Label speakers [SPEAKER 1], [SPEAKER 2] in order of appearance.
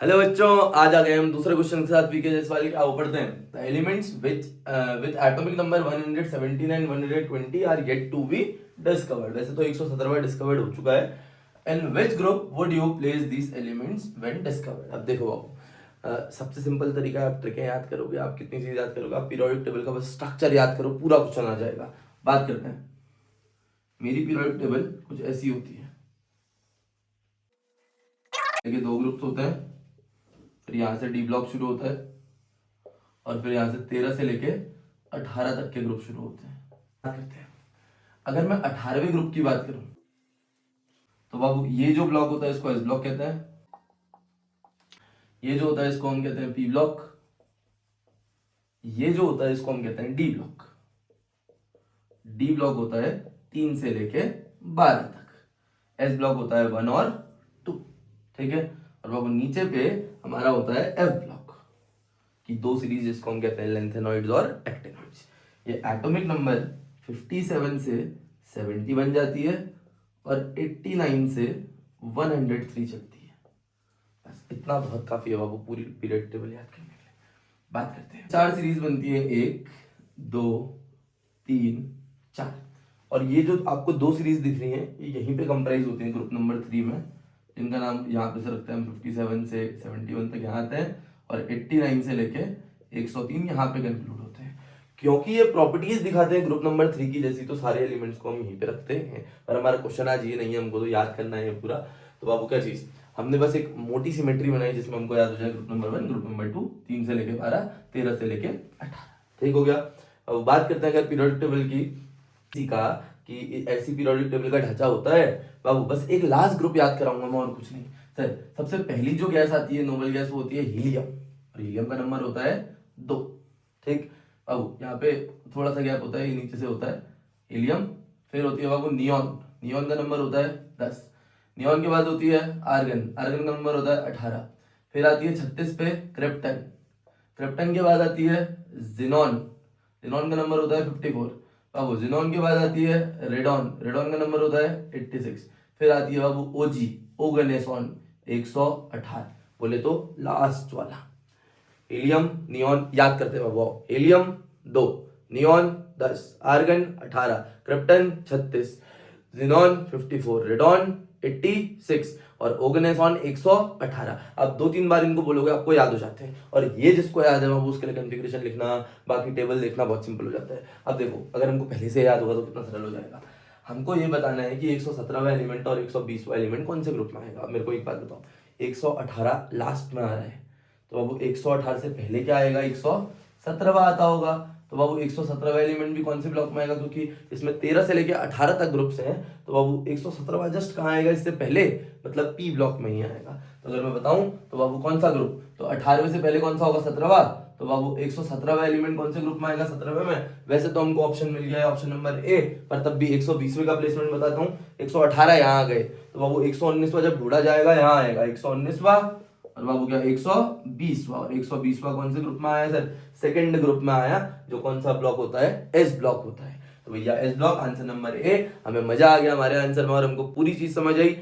[SPEAKER 1] Hello बच्चों, आज आ गए हम दूसरे क्वेश्चन के साथ वीके जायसवाल के। आओ पढ़ते हैं। The elements which with atomic number 179 120 are yet to be discovered. वैसे तो 117वां डिस्कवर्ड हो चुका है। And which group would you place these elements when discovered. अब देखो बाबू, सबसे सिंपल तरीका है, आप ट्रिकें याद करोगे। आप कितनी चीज याद करोगे? आप पीरियोडिक टेबल का बस स्ट्रक्चर याद करो, पूरा क्वेश्चन आ जाएगा। बात करते हैं। मेरी पीरियोडिक टेबल कुछ ऐसी होती है। देखिए, दो ग्रुप्स होते हैं, फिर यहाँ से डी ब्लॉक शुरू होता है और फिर यहाँ से 13 से लेके 18 तक के ग्रुप शुरू होते हैं। क्या करते हैं? अगर मैं 18वें ग्रुप की बात करूं तो बाबू, ये जो ब्लॉक होता है इसको एस ब्लॉक कहते हैं। ये जो होता है इसको हम कहते हैं पी ब्लॉक। ये जो होता है इसको हम कहते हैं डी ब्लॉक। डी ब्लॉक होता है 3 से लेके 12 तक। एस ब्लॉक होता है 1 और 2। ठीक है। और बाबू नीचे पे हमारा होता है एफ ब्लॉक की दो सीरीज, जिसको हम कहते हैं लेंथेनॉइड्स और एक्टिनॉइड्स। ये एटॉमिक नंबर 57 से 70 बन जाती है और 89 से 103 चलती है। बस इतना बहुत काफी है बाबू पूरी पीरियड टेबल याद करने के लिए। बात करते हैं। 4 सीरीज बनती है, 1 2 3 4। और ये जो आपको दो सीरीज दिख रही हैं, ये यहीं पे कंप्राइज होती हैं ग्रुप नंबर 3 में, जिनका नाम यहाँ पे से रखते हैं हम। 57 से 71 तक यहाँ आते हैं और 89 से लेके 103 यहाँ पे कंक्लूड होते हैं। क्योंकि ये प्रॉपर्टीज दिखाते हैं ग्रुप नंबर 3 की जैसी, तो सारे एलिमेंट्स को हम यहीं पे रखते हैं। पर हमारा क्वेश्चन आज ये नहीं है, हमको तो याद करना है पूरा। तो बाबू क्या चीज, हमने बस एक मोटी सिमेट्री बनाई जिसमें हमको याद हो जाए ग्रुप नंबर 1, ग्रुप नंबर 2, 3 से लेके 12, 13 से लेके 18। ठीक हो गया। अब बात करते हैं अगर पीरियोडिक टेबल की का कि ऐसी पीरियोडिक टेबल का ढांचा होता है बाबू। बस एक लास्ट ग्रुप याद कराऊंगा मैं, और कुछ नहीं सर। सबसे पहली जो गैस आती है, नोबल गैस, वो होती है हीलियम। और हीलियम का नंबर होता है 2। ठीक। बाबू यहाँ पे थोड़ा सा गैप होता है, ये नीचे से होता है हीलियम। फिर होती है बाबू नियॉन। नियॉन का नंबर होता है 10। नियॉन के बाद होती है आर्गन। आर्गन का नंबर होता है 18। फिर आती है 36 पे क्रिप्टन। क्रिप्टन के बाद आती है जिनॉन। जिनॉन का नंबर होता है 54। बाबू जिनॉन के बाद आती है रेडॉन। रेडॉन का नंबर होता है 86। फिर आती है बाबू ओजी, ओगनेसॉन, 118। बोले तो लास्ट वाला हीलियम नियॉन याद करते हैं बाबू। Helium 2, neon 10, argon 18, krypton 36, xenon 54, radon 86 और ओगनेसॉन 118। अब 2-3 बार इनको बोलोगे आपको याद हो जाते हैं। और ये जिसको याद है बाबू, उसके लिए कॉन्फ़िगरेशन लिखना, बाकी टेबल देखना बहुत सिंपल हो जाता है। अब देखो, अगर हमको पहले से याद होगा तो कितना सरल हो जाएगा। हमको ये बताना है कि 117वां एलिमेंट और 120वां एलिमेंट कौन से ग्रुप में आएगा। मेरे को एक बात बताओ, 118 लास्ट में आ रहा है, तो बाबू 118 से पहले क्या आएगा? 117वां आता होगा। तो बाबू 117वां एलिमेंट भी कौन से ब्लॉक में आएगा? क्योंकि इसमें 13 से लेके 18 तक ग्रुप्स हैं, तो बाबू 117वां जस्ट कहाँ आएगा? इससे पहले, मतलब पी ब्लॉक में ही आएगा। तो अगर मैं बताऊं तो बाबू कौन सा ग्रुप, तो 18वें से पहले कौन सा होगा? 17वां। तो बाबू 117वां एलिमेंट कौन से ग्रुप में आएगा? 17वें में। वैसे तो हमको ऑप्शन मिल गया है, ऑप्शन नंबर ए, पर तब भी 120वें का प्लेसमेंट बताता हूँ। 118 यहाँ आ गए, तो बाबू 119वां जब ढूंढा जाएगा यहाँ आएगा 119वां। और बाबू क्या? 120वां। और 120वां कौन से ग्रुप में आया सर? सेकंड ग्रुप में आया, जो कौन सा ब्लॉक होता है? एस ब्लॉक होता है। तो भैया S block answer number A. हमें मजा आ गया हमारे आंसर में और हमको पूरी चीज समझ आई।